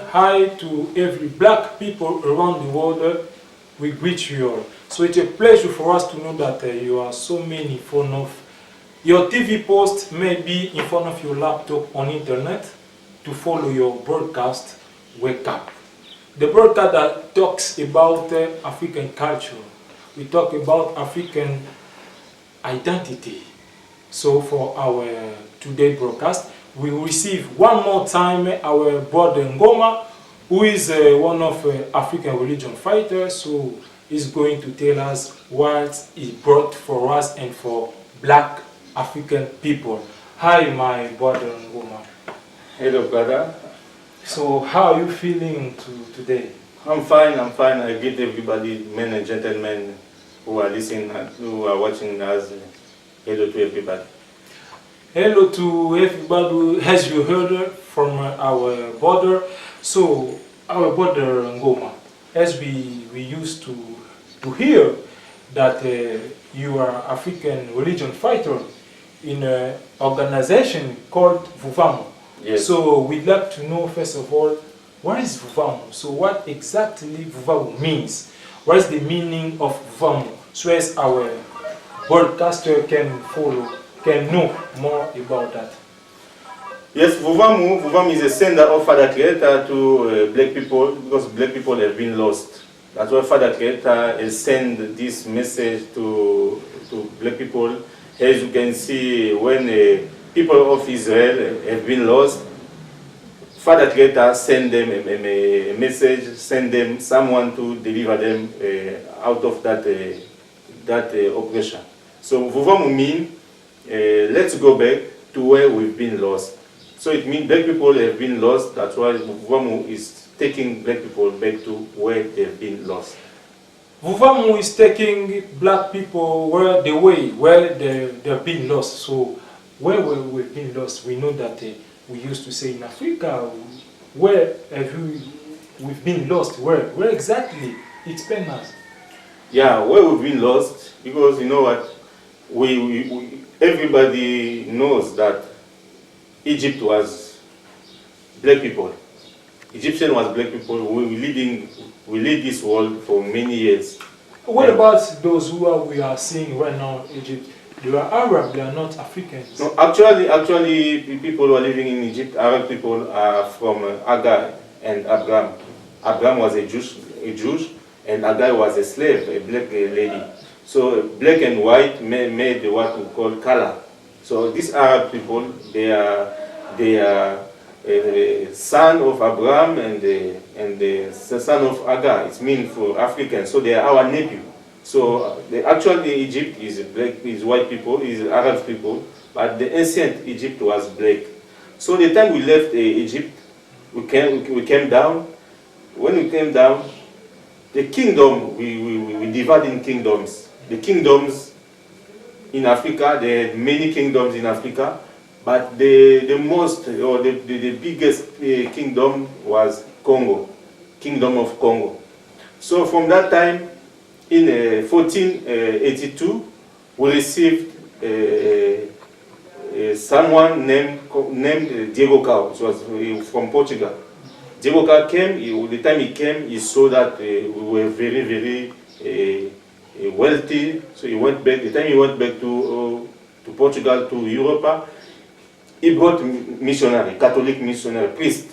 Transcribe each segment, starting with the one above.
hi to every black people around the world. We greet you all. So it's a pleasure for us to know that you are so many in front of your TV post, maybe in front of your laptop on internet to follow your broadcast. Wake up. The broadcast that talks about African culture. We talk about African identity. So for our today broadcast, we receive one more time our brother Ngoma, who is one of African religion fighters. So he's going to tell us what he brought for us and for black African people. Hi, my brother Ngoma. Hello, brother. So how are you feeling today? I'm fine. I greet everybody, men and gentlemen who are listening, who are watching us. Hello to everybody. Hello to everybody, as you heard from our brother. So, our brother Ngoma, as we used to hear that you are African religion fighter in an organization called Vuvamo. Yes. So, we'd like to know, first of all, what is Vuvamo? So, what exactly Vuvamo means? What is the meaning of Vuvamo? So, as our broadcaster can know more about that. Yes, Vuvamo is a sender of Father Creator to black people, because black people have been lost. That's why Father Creator has sent this message to black people. As you can see, when people of Israel have been lost, Father Creator sent them a message, send them someone to deliver them out of that oppression. So Vuvamo means let's go back to where we've been lost. So it means black people have been lost. That's why Vuvamo is taking black people back to where they've been lost. Vuvamo is taking black people where they've been lost. So where we've been lost, we know that we used to say in Africa, where we've been lost? Where exactly? Explain us. Yeah, where we've been lost, because you know what, everybody knows that Egypt was black people. Egyptian was black people. We lead this world for many years. What about those we are seeing right now in Egypt? They are Arab, they are not Africans. No, actually, people who are living in Egypt, Arab people, are from Agar and Abraham. Abraham was a Jew, and Agar was a slave, a black lady. So black and white made what we call color. So these Arab people, they are son of Abraham and the son of Agar. It's mean for Africans. So they are our nephew. So actually Egypt is black, is white people, is Arab people, but the ancient Egypt was black. So the time we left Egypt, we came down. When we came down, the kingdom, we divided in kingdoms. The kingdoms in Africa, there are many kingdoms in Africa, but the most, or the biggest kingdom was Congo, Kingdom of Congo. So from that time, in 1482, we received someone named Diego Cao. It was from Portugal. Diego Cao came. The time he came, he saw that we were very, very wealthy. So he went back. The time he went back to Portugal, to Europe, he brought missionary, Catholic missionary, priest.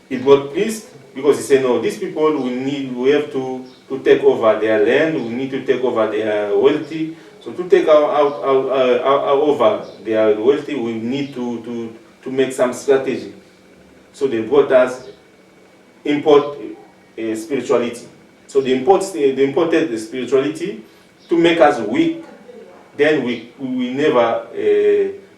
He brought priest because he said, no, these people we have to take over their land. We need to take over their wealthy. So to take over their wealthy, we need to make some strategy. So they brought us import spirituality. So they imported the spirituality to make us weak. Then we never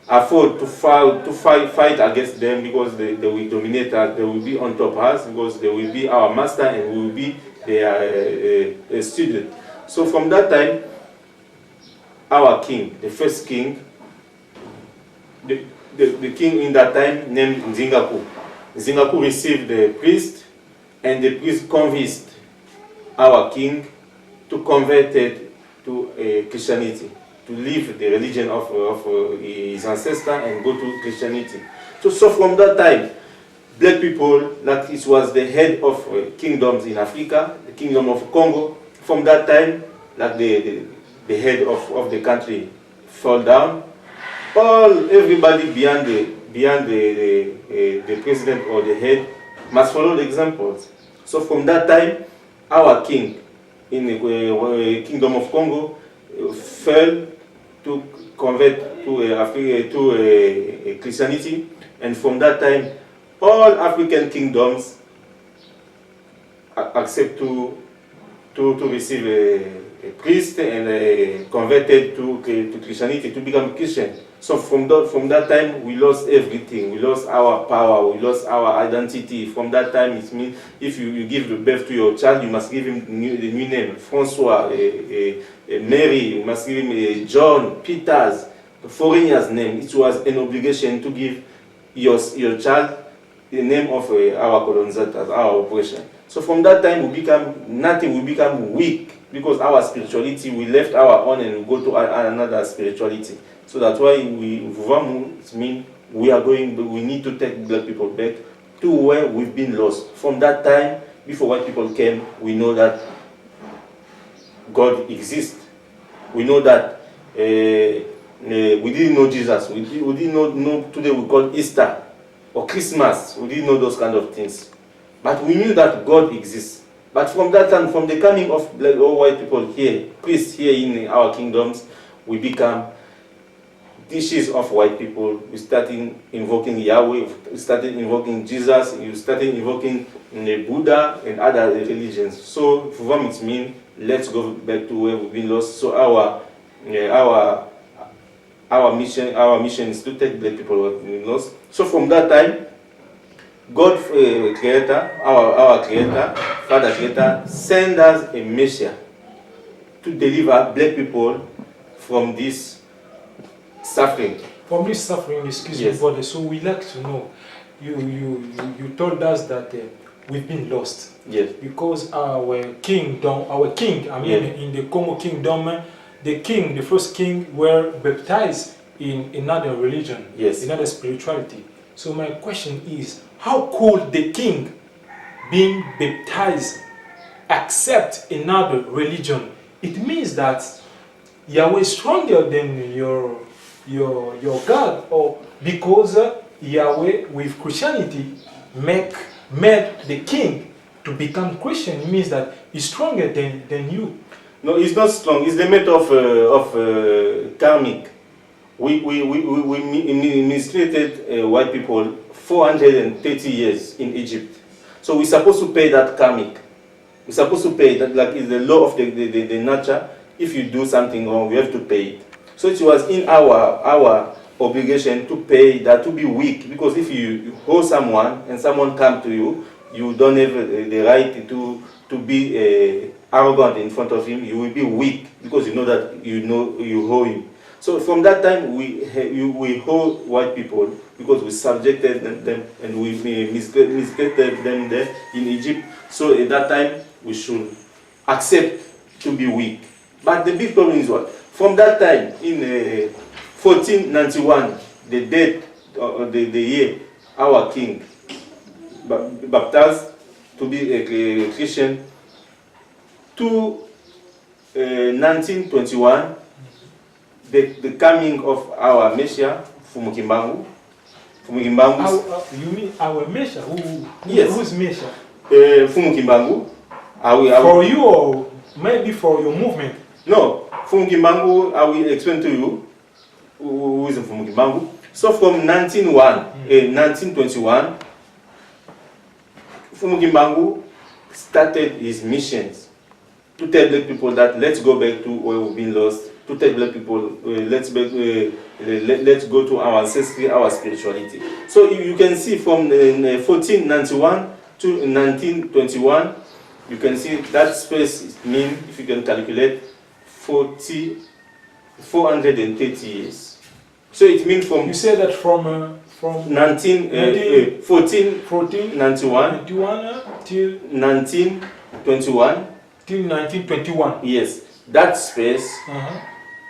afford to fight against them, because they will dominate us. They will be on top of us, because they will be our master and we will be their student. So from that time, our king, the first king, the king in that time named Nzingaku. Nzingaku received the priest, and the priest convinced our king to convert it to Christianity, to leave the religion of his ancestor and go to Christianity. So from that time, black people, like it was the head of kingdoms in Africa, the kingdom of Congo. From that time, like the head of the country fell down. Everybody beyond the president or the head must follow the examples. So from that time, our king in the kingdom of Congo fell to convert to Christianity, and from that time, all African kingdoms accept to receive a priest and converted to Christianity, to become Christian. So from that time, we lost everything. We lost our power. We lost our identity. From that time, it means if you give birth to your child, you must give him the new name, Francois, Mary. You must give him John, Peter's, the foreigner's name. It was an obligation to give your child the name of our colonizers, our oppression. So from that time, we become weak because our spirituality, we left our own and we go to another spirituality. So that's why we need to take black people back to where we've been lost. From that time, before white people came, we know that God exists. We know that we didn't know Jesus. We didn't know today we call Easter or Christmas. We didn't know those kind of things. But we knew that God exists. But from that time, from the coming of black or white people here, priests here in our kingdoms, we become dishes of white people. We started invoking Yahweh, we started invoking Jesus, we started invoking Buddha and other religions. So for them it means let's go back to where we've been lost. So our mission is to take black people where we've been lost. So from that time, God Creator, our Creator, Father Creator, send us a Messiah to deliver black people from this suffering. From this suffering, excuse Yes. me, brother. So we like to know. You told us that we've been lost. Yes. Because our king, in the Congo kingdom, the first king were baptized in another religion, Yes. another spirituality. So my question is, how could the king being baptized accept another religion? It means that Yahweh is stronger than your God, or because Yahweh with Christianity made the king to become Christian. It means that he's stronger than you. No, it's not strong. It's the matter of karmic. We mistreated white people 430 years in Egypt. So we're supposed to pay that karmic. We're supposed to pay that, like it's the law of the nature. If you do something wrong, you have to pay it. So it was in our obligation to pay that, to be weak. Because if you owe someone and someone come to you, you don't have the right to be arrogant in front of him. You will be weak because you know that you owe him. So from that time, we owe white people because we subjected them and we mistreated them there in Egypt. So at that time, we should accept to be weak. But the big problem is what? From that time, in 1491, the date, the year, our king baptized to be a Christian, to 1921, the coming of our Messiah, Fumukimbangu. You mean our Messiah? Yes. Who's Messiah? Fumukimbangu. For you or maybe for your movement? No, Fumukimbangu, I will explain to you who is Fumukimbangu. So from 1921, Fumukimbangu started his missions to tell black people that let's go back to where we've been lost, to tell black people let's go to our ancestry, our spirituality. So you can see from 1491 to 1921, you can see that space mean, if you can calculate, 430 years. So it means from... You say that from 1491 till 1921. Till 1921. Yes, that space,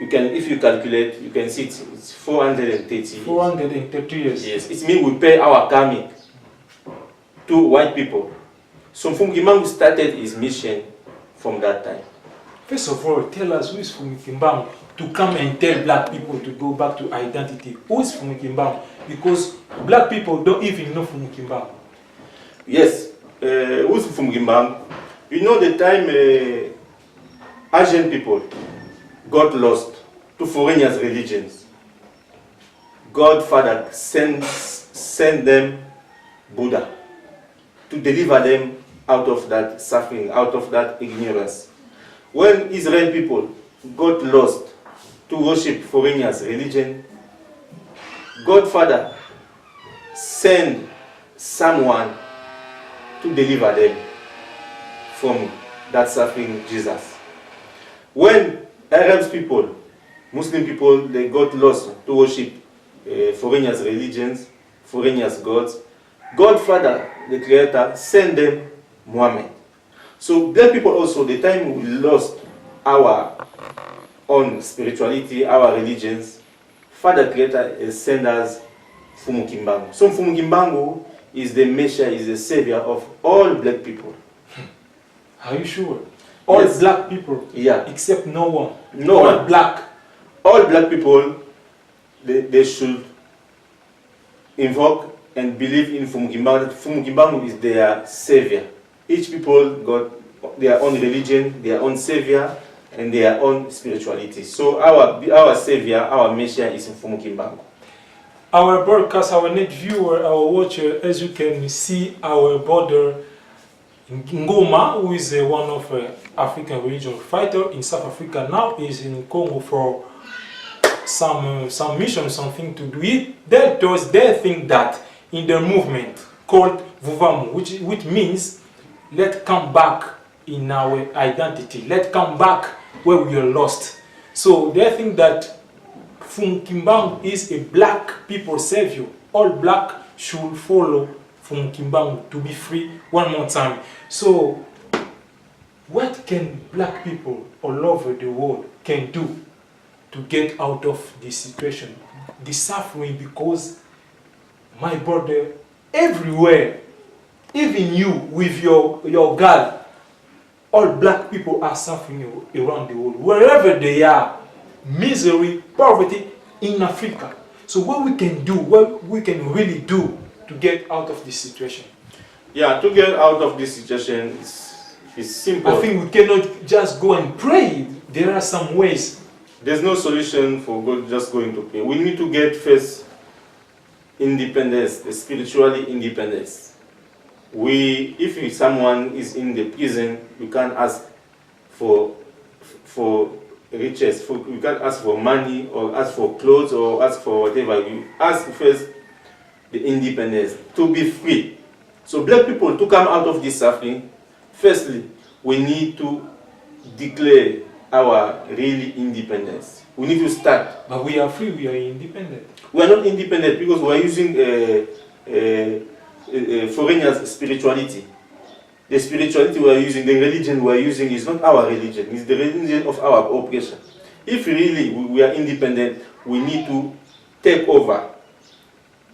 you can, if you calculate, you can see it's 430 years. 430 years. Yes, it means we pay our karmic. to white people. So Mfumukimbangu started his mission from that time. First of all, tell us who is Mfumukimbangu to come and tell black people to go back to identity. Who is Mfumukimbangu? Because black people don't even know Mfumukimbangu. Yes, who's Mfumukimbangu? You know the time Asian people got lost to foreigners' religions. Godfather sent them Buddha to deliver them out of that suffering, out of that ignorance. When Israel people got lost to worship foreigners' religion, Godfather sent someone to deliver them from that suffering, Jesus. When Arab people, Muslim people, they got lost to worship foreigners' religions, foreigners' gods, Godfather, the Creator, sent them Muhammad. So black people also, the time we lost our own spirituality, our religions, Father Creator has sent us Mfumukimbangu. So Mfumukimbangu is the Messiah, is the savior of all black people. Are you sure? All Yes. black people? Yeah. Except no one? No all one. black? All black people, they should invoke and believe in Mfumukimbangu. Mfumukimbangu is their savior. Each people got their own religion, their own savior, and their own spirituality. So our savior, our Messiah is Mfumukimbangu. Our broadcast, our net viewer, our watcher, as you can see, our brother Ngoma, who is one of African religion fighter in South Africa now, is in Congo for some mission, something to do. They think that in the movement called Vuvamu, which means let's come back in our identity, let's come back where we are lost. So they think that Mfumukimbangu is a black people savior. All black should follow Mfumukimbangu to be free one more time. So what can black people all over the world can do to get out of this situation, this suffering? Because my brother, everywhere, even you with your girl, all black people are suffering around the world, wherever they are. Misery, poverty in Africa. So what we can do, what we can really do to get out of this situation? Yeah, to get out of this situation is simple. I think we cannot just go and pray. There are some ways. There's no solution for just going to pray. We need to get first independence, spiritually independence. If someone is in the prison, you can't ask for riches. You can't ask for money or ask for clothes or ask for whatever. You ask first the independence, to be free. So black people, to come out of this suffering, firstly, we need to declare our really independence. We need to start. But we are free, we are independent. We are not independent because we are using foreigners' spirituality. The spirituality we are using, the religion we are using is not our religion, it's the religion of our oppression. If really we are independent, we need to take over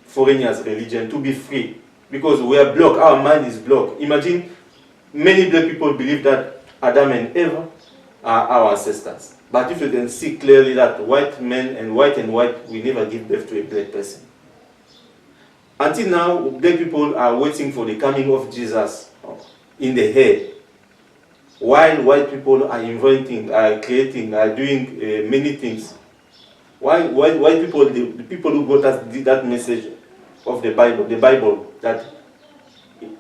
foreigners' religion to be free. Because we are blocked, our mind is blocked. Imagine many black people believe that Adam and Eve are our ancestors. But if you can see clearly that white men and white we never give birth to a black person. Until now, black people are waiting for the coming of Jesus in the air, while white people are inventing, are creating, are doing many things. Why white people, the people who got us that message of the Bible that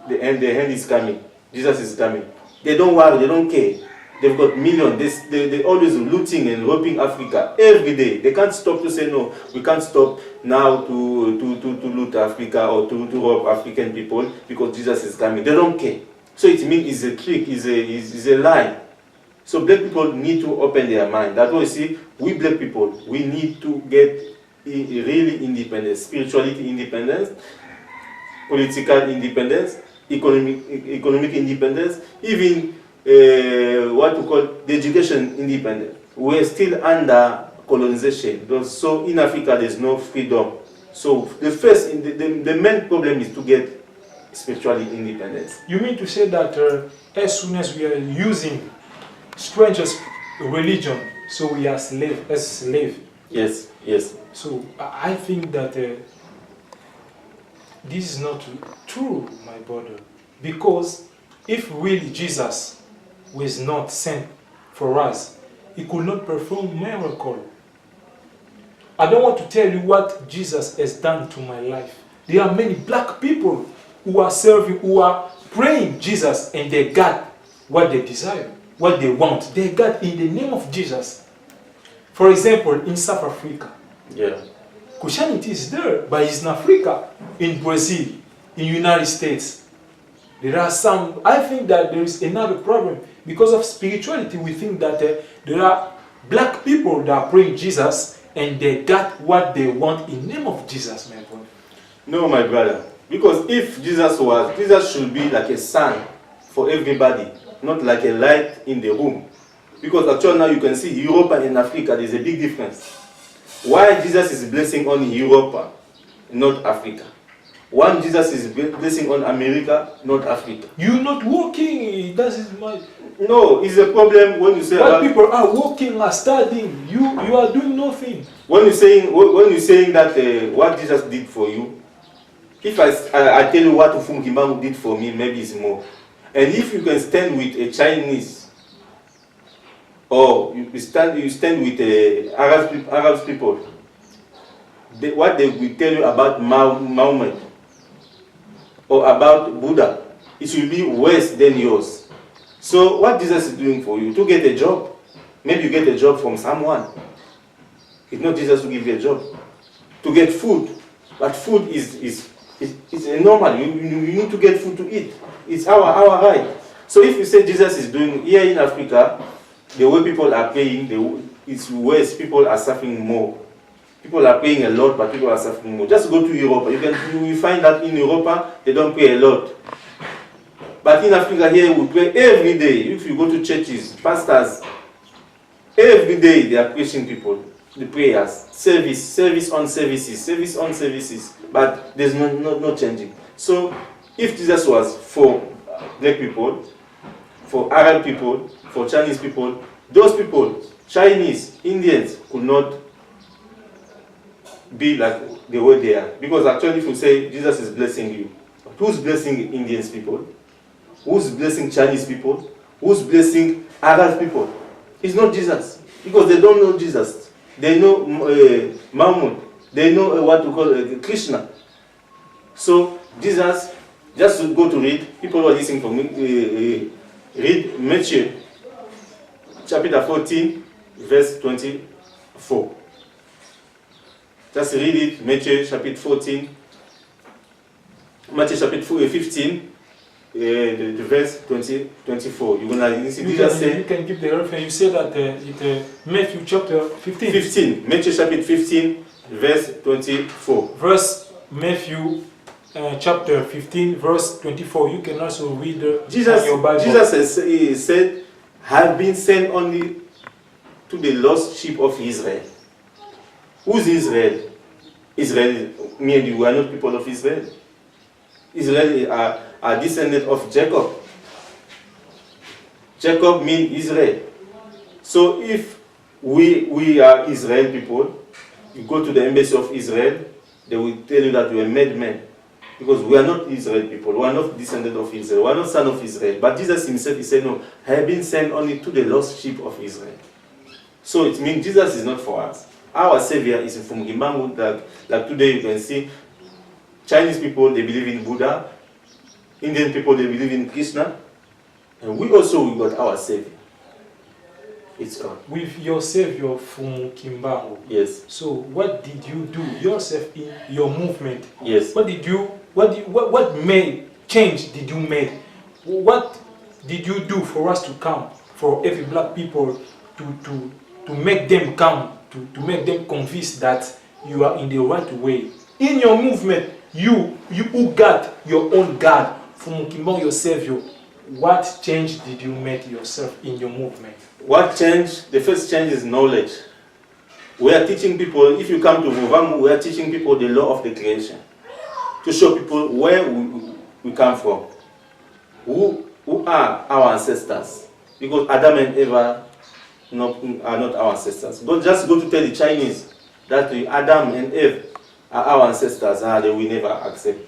the end is coming, Jesus is coming. They don't worry, they don't care. They've got millions. They always looting and robbing Africa every day. They can't stop to say no. We can't stop now to loot Africa or to rob African people because Jesus is coming. They don't care. So it means it's a trick, it's a lie. So black people need to open their mind. That's why you see, we black people, we need to get really independence, spirituality independence, political independence, economic independence, even what we call the education independence. We're still under colonization. So in Africa, there's no freedom. So the main problem is to get spiritually independence. You mean to say that as soon as we are using strangers' religion, so we are slave. Yes, yes. So I think that this is not true, my brother, because if really Jesus was not sent for us, he could not perform miracle. I don't want to tell you what Jesus has done to my life. There are many black people who are serving, who are praying Jesus, and they got what they desire, what they want. They got in the name of Jesus. For example, in South Africa, Yeah. Christianity is there, but it's in Africa, in Brazil, in United States. There are some, I think that there is another problem. Because of spirituality, we think that there are black people that are praying Jesus and they got what they want in the name of Jesus, my brother. No, my brother. Because if Jesus should be like a sun for everybody, not like a light in the room. Because actually now you can see Europe and Africa, there's a big difference. Why Jesus is blessing only Europe, not Africa? Why Jesus is blessing on America, not Africa? You're not working, that is my... No, it's a problem when you say But about, people are working, are studying, you are doing nothing. when you're saying that what Jesus did for you. If I tell you what Ufum Kimbangu did for me, maybe it's more. And if you can stand with a Chinese, or you stand with Arab people, what they will tell you about Muhammad or about Buddha, it will be worse than yours. So what Jesus is doing for you, to get a job, maybe you get a job from someone. It's not Jesus to give you a job. To get food, but food is normal. You need to get food to eat. It's our right. So if you say Jesus is doing here in Africa, the way people are paying, it's worse. People are suffering more. People are paying a lot, but people are suffering more. Just go to Europe. You will find that in Europe they don't pay a lot. But in Africa here we pray every day. If you go to churches, pastors, every day they are preaching people the prayers, service on services. But there's no changing. So if Jesus was for black people, for Arab people, for Chinese people, those people, Chinese, Indians, could not be like the way they are. Because actually if you say Jesus is blessing you, who's blessing Indians people? Who's blessing Chinese people? Who's blessing Arab people? It's not Jesus. Because they don't know Jesus. They know Muhammad. They know what to call Krishna. So Jesus, just to go to read, people who are listening for me, read Matthew chapter 14, verse 24. Just read it, Matthew chapter 14, Matthew chapter 15, the verse 24. You're gonna see Jesus say. You can give the reference. You say that Matthew chapter 15. 15. Matthew chapter 15, verse 24. Verse Matthew chapter 15, verse 24. You can also read Jesus, your Bible. Jesus said, "Have been sent only to the lost sheep of Israel." Who's Israel? Israel, me and you, we are not people of Israel. Israel are descendants of Jacob. Jacob means Israel. So if we are Israel people, you go to the embassy of Israel, they will tell you that we are made men. Because we are not Israel people, we are not descendants of Israel, we are not son of Israel. But Jesus himself, he said, no, I have been sent only to the lost sheep of Israel. So it means Jesus is not for us. Our Savior is from Kimbangu. Like today you can see Chinese people, they believe in Buddha. Indian people, they believe in Krishna. And we got our Savior. It's God. With your Savior from Kimbangu. Yes. So what did you do yourself in your movement? Yes. What change did you make? What did you do for us to come, for every black people to make them come, to make them convinced that you are in the right way? In your movement, you who got your own God from Kimbangu, your Savior, what change did you make yourself in your movement? What change? The first change is knowledge. We are teaching people, if you come to Vuvamu, we are teaching people the law of the creation. To show people we come from? Who are our ancestors? Because Adam and Eva are not our ancestors. Just go to tell the Chinese that Adam and Eve are our ancestors, and they will never accept.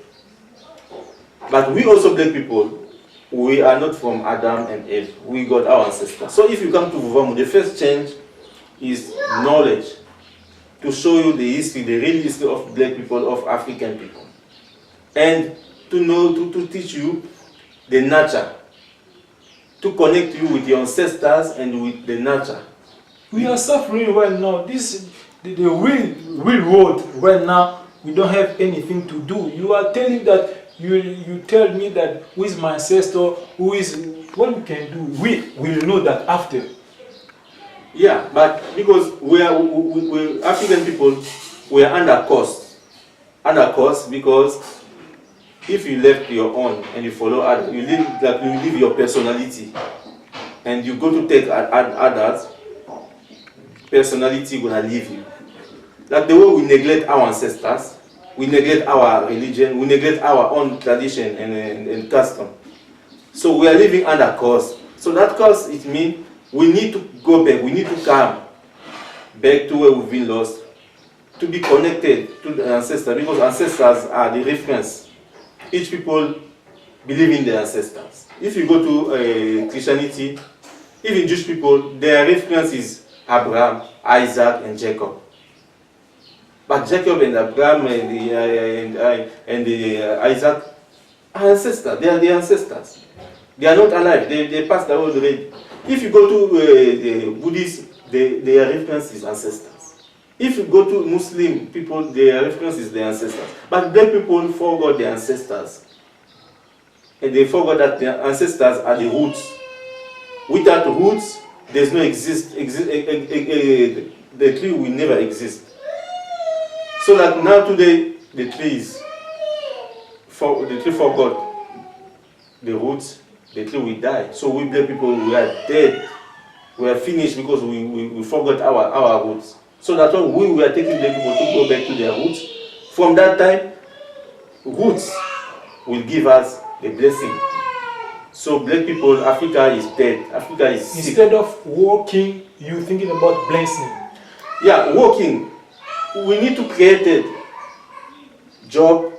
But we also black people, we are not from Adam and Eve. We got our ancestors. So if you come to Vuvamu, the first change is knowledge, to show you the history, the real history of black people, of African people. And to know, to teach you the nature, to connect you with your ancestors and with the nature. We are suffering right now. This the real world right now. We don't have anything to do. You are telling that you tell me that who is my ancestor, who is what we can do. We will know that after. Yeah, but because we African people, we are under cost because if you left your own and you follow others, you leave your personality, and you go to take others, personality gonna leave you. Like the way we neglect our ancestors, we neglect our religion, we neglect our own tradition and custom. So we are living under cost. So that cost, it means we need to go back, we need to come back to where we've been lost, to be connected to the ancestors, because ancestors are the reference. Each people believe in their ancestors. If you go to Christianity, even Jewish people, their reference is Abraham, Isaac, and Jacob. But Jacob and Abraham and Isaac are ancestors. They are the ancestors. They are not alive. They passed away already. If you go to Buddhists, their reference is ancestors. If you go to Muslim people, their reference is their ancestors. But black people forgot their ancestors. And they forgot that their ancestors are the roots. Without roots, there's no the tree will never exist. So that now today, the tree forgot the roots, the tree will die. So we black people, we are dead. We are finished because we forgot our roots. So that's why we are taking black people to go back to their roots. From that time, roots will give us the blessing. So black people, Africa is dead. Africa is sick. Instead of working, you thinking about blessing. Yeah, working. We need to create a job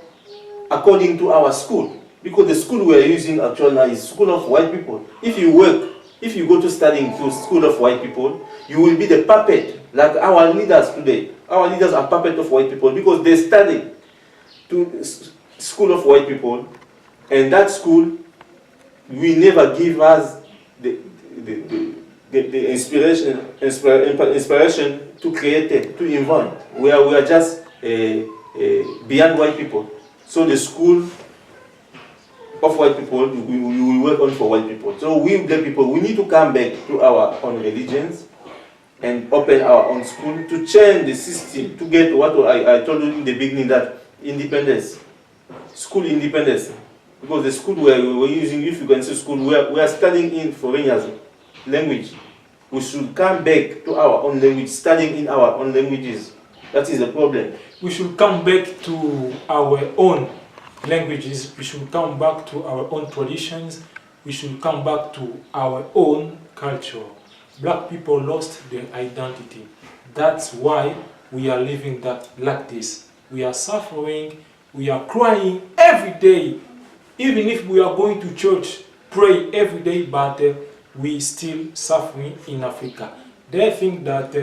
according to our school. Because the school we are using actually now is school of white people. If you work, if you go to studying to school of white people, you will be the puppet, like our leaders today. Our leaders are puppet of white people because they study to school of white people, and that school will never give us the inspiration to create it, to invent. We are just beyond white people. So the school of white people, we will work on for white people. So we black people, we need to come back to our own religions and open our own school to change the system, to get what I told you in the beginning, that independence, school independence. Because the school we were using, if you can see school, we are studying in foreigners' language. We should come back to our own language, studying in our own languages. That is the problem. We should come back to our own languages. We should come back to our own traditions. We should come back to our own culture. Black people lost their identity. That's why we are living that like this. We are suffering. We are crying every day. Even if we are going to church, pray every day, but we still suffering in Africa. They think that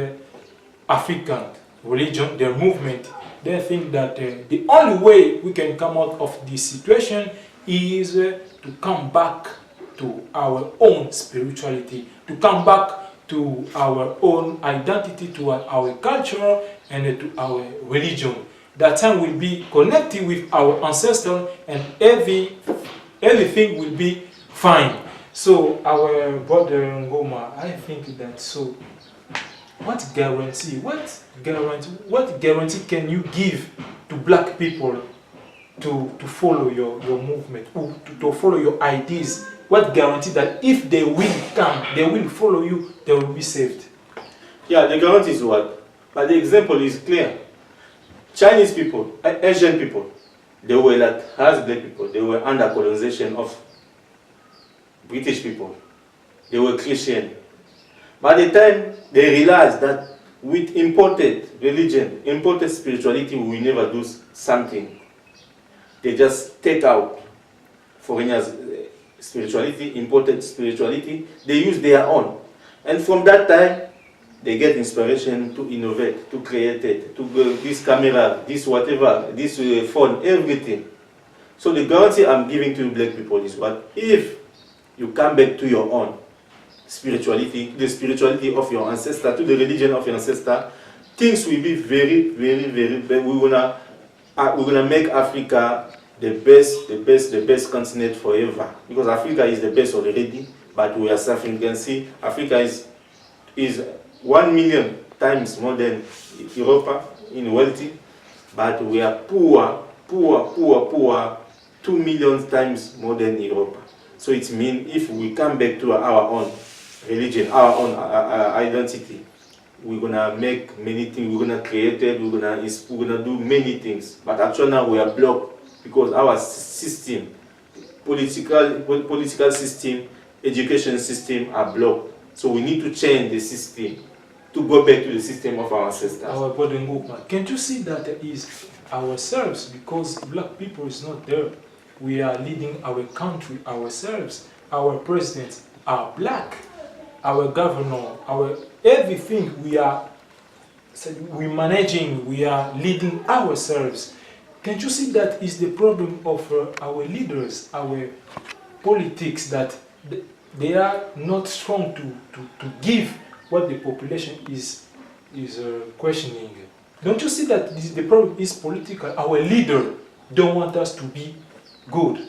African religion, their movement, they think that the only way we can come out of this situation is to come back to our own spirituality, to come back to our own identity, to our culture, and to our religion. That time will be connected with our ancestors, and everything will be fine. So our brother Ngoma, I think that so. What guarantee can you give to black people to follow your movement, to follow your ideas? What guarantee that if they will come, they will follow you, they will be saved? Yeah, the guarantee is what? But the example is clear. Chinese people, Asian people, they were like, as black people, they were under colonization of British people. They were Christian. By the time they realized that with imported religion, imported spirituality, we will never do something. They just take out foreigners' spirituality, imported spirituality, they use their own. And from that time, they get inspiration to innovate, to create it, to go, this camera, this whatever, this phone, everything. So the guarantee I'm giving to black people is what? If you come back to your own spirituality, the spirituality of your ancestor, to the religion of your ancestor, things will be very, very, very bad. We're gonna make Africa the best continent forever. Because Africa is the best already, but we are suffering. You can see Africa is 1 million times more than Europe in wealthy, but we are poor, 2 million times more than Europe. So it means if we come back to our own religion, our own identity, we're gonna make many things, we're gonna create it, we're gonna do many things. But actually now we are blocked because our system, political system, education system are blocked. So we need to change the system to go back to the system of our ancestors. Our brother Ngukma, can't you see that is ourselves, because black people is not there. We are leading our country ourselves. Our presidents are black. Our governor, our everything we managing, we are leading ourselves. Can't you see that is the problem of our leaders, our politics, that they are not strong to give what the population is questioning. Don't you see that the problem is political? Our leader don't want us to be good.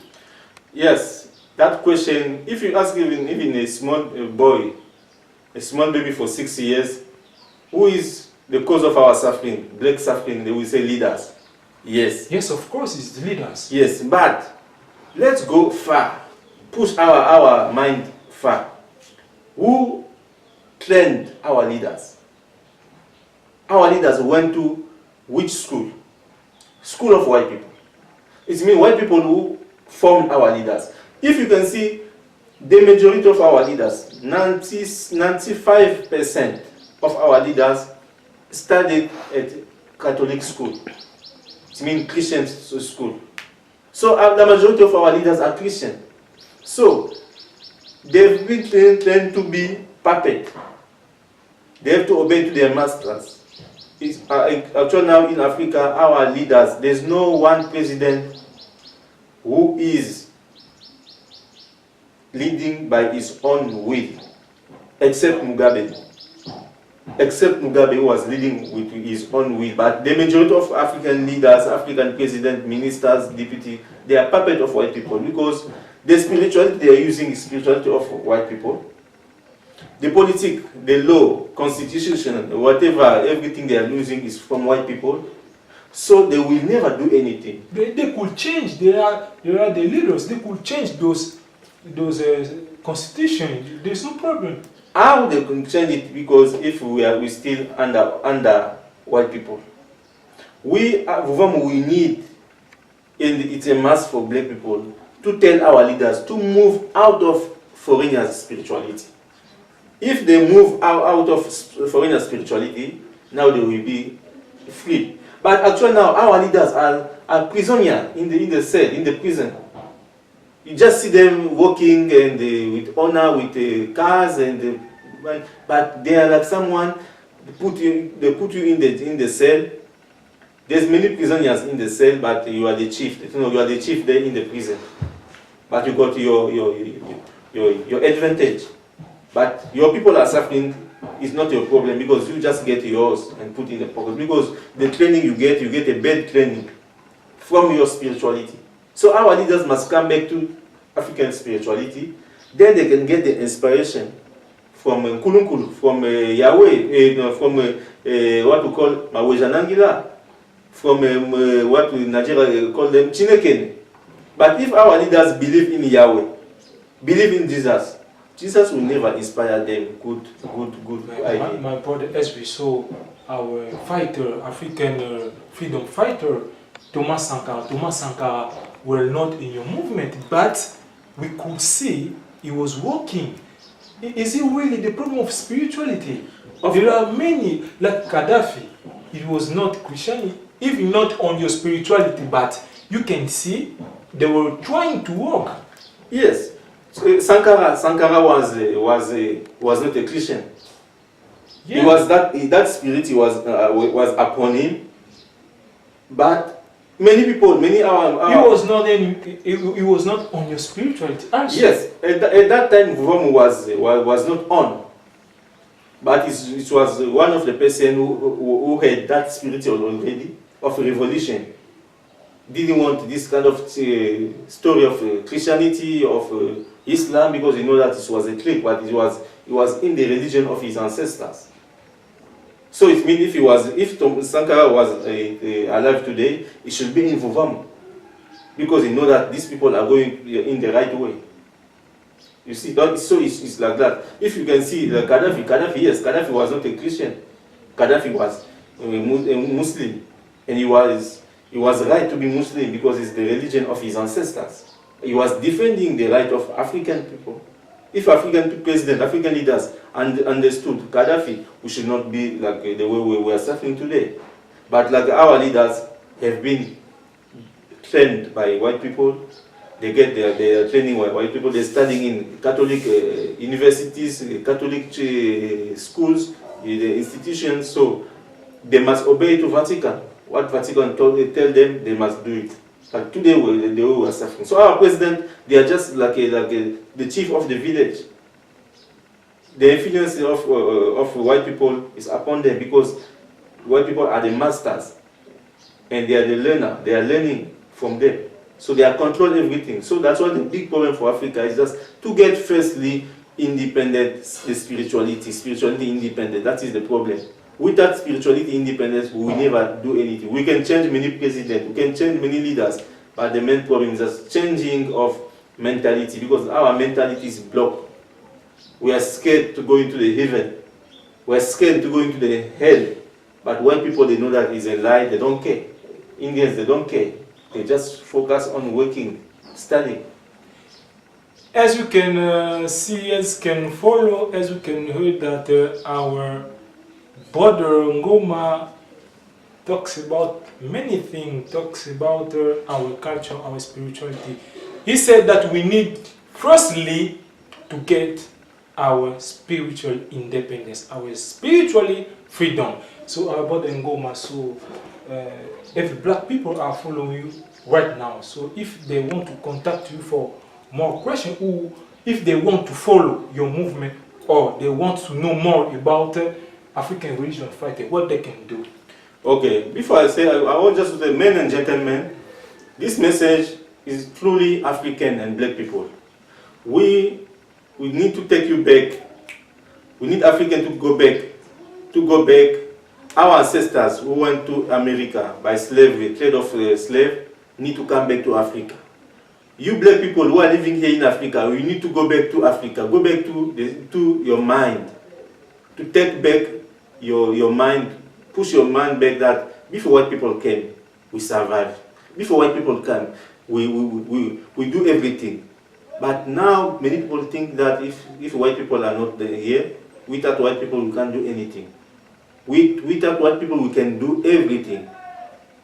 Yes, that question, if you ask even a small boy, a small baby for 6 years, who is the cause of our suffering, black suffering, they will say leaders. Yes. Yes, of course, it's the leaders. Yes, but let's go far, push our mind far. Who trained our leaders? Our leaders went to which school? School of white people. It means white people who formed our leaders. If you can see, the majority of our leaders, 95% of our leaders studied at Catholic school. It means Christian school. So the majority of our leaders are Christian. So they've been trained to be puppet. They have to obey to their masters. Actually now in Africa, our leaders, there's no one president who is leading by his own will, except Mugabe. Except Mugabe, who was leading with his own will. But the majority of African leaders, African president, ministers, deputy, they are puppet of white people, because the spirituality they are using is spirituality of white people. The politics, the law, constitution, whatever, everything they are using is from white people. So they will never do anything. They could change. They are the leaders. They could change those constitution. There's no problem. How they can change it? Because if we still under white people, we need, and it's a must for black people to tell our leaders to move out of foreigners' spirituality. If they move out of foreigner spirituality, now they will be free. But actually now our leaders are prisoners in the cell, in the prison. You just see them walking and with honor, with cars, but they are like someone. They put you in the cell. There's many prisoners in the cell, but you are the chief. You are the chief there in the prison. But you got your advantage. But your people are suffering is not your problem, because you just get yours and put in the pocket. Because the training you get a bad training from your spirituality. So our leaders must come back to African spirituality. Then they can get the inspiration from Nkulunkulu, from Yahweh, from what we call Mawejanangila, from what we in Nigeria call them Chineke. But if our leaders believe in Yahweh, believe in Jesus, Jesus will never inspire them good idea. My brother, as we saw our fighter, African freedom fighter, Thomas Sankara. Thomas Sankara were not in your movement, but we could see he was working. Is it really the problem of spirituality? There are many, like Gaddafi, it was not Christian, even not on your spirituality, but you can see they were trying to work. Yes, so Sankara was not a Christian. Yeah. He was that spirit was upon him, but many people, He was not on your spirituality. Actually. Yes, at that time Vuvamu was not on, but it was one of the person who had that spirit already of revolution. Didn't want this kind of story of Christianity, of Islam, because you know that it was a trick, but it was in the religion of his ancestors. So it means if Sankara was alive today, it should be in Vuvamu, because he know that these people are going in the right way. You see, so it's like that. If you can see Gaddafi, yes, Gaddafi was not a Christian. Gaddafi was a Muslim, and he was right to be Muslim because it's the religion of his ancestors. He was defending the right of African people. If African president, African leaders understood Gaddafi, we should not be like the way we are suffering today. But like our leaders have been trained by white people, they get their training by white people, they're studying in Catholic universities, Catholic schools, the institutions, so they must obey to Vatican. What Vatican tell them, they must do it. Like today, they were suffering. So our president, they are just like the chief of the village. The influence of white people is upon them because white people are the masters, and they are the learner. They are learning from them, so they are control everything. So that's why the big problem for Africa is just to get firstly independent, the spirituality independent. That is the problem. Without spirituality independence, we will never do anything. We can change many presidents, we can change many leaders, but the main problem is just changing of mentality, because our mentality is blocked. We are scared to go into the heaven. We are scared to go into the hell. But when people, they know that is a lie, they don't care. Indians, they don't care. They just focus on working, studying. As you can see, as you can follow, as you can hear that our brother Ngoma talks about many things, talks about our culture, our spirituality. He said that we need, firstly, to get our spiritual independence, our spiritually freedom. So our brother Ngoma, so if black people are following you right now, so if they want to contact you for more questions, or if they want to follow your movement, or they want to know more about African religion fighting, what they can do. Okay, before I say, I want just to say, men and gentlemen, this message is truly African and black people. We need to take you back. We need African to go back. Our ancestors who went to America by slavery, trade of slave, need to come back to Africa. You black people who are living here in Africa, you need to go back to Africa. Go back to your mind. To take back your mind, push your mind back that before white people came, we survived. Before white people came, we do everything. But now many people think that if white people are not here, without white people we can't do anything. Without white people we can do everything.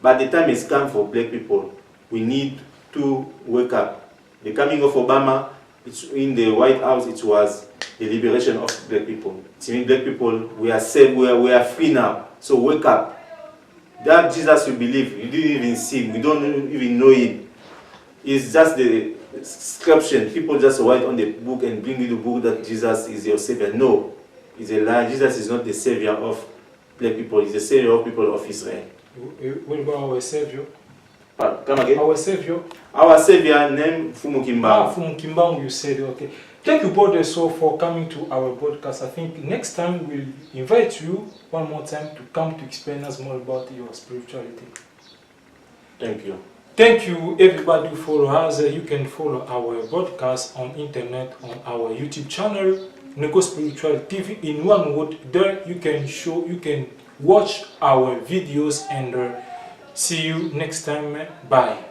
But the time has come for black people. We need to wake up. The coming of Obama, it's in the White House, it was the liberation of black people. It means black people, we are saved, we are free now. So wake up. That Jesus you believe, you didn't even see him, we don't even know him. It's just the description. People just write on the book and bring you the book that Jesus is your savior. No, it's a lie. Jesus is not the savior of black people, he's the savior of people of Israel. What about our savior? Come again? Our savior? Our savior named Fumu Kimbangu. Fumu Kimbangu, you said, okay. Thank you, brother, so for coming to our podcast. I think next time we'll invite you one more time to come to explain us more about your spirituality. Thank you. Thank you, everybody who follow us. You can follow our broadcast on internet on our YouTube channel, Nego Spiritual TV. In one word, there you can watch our videos and See you next time. Bye.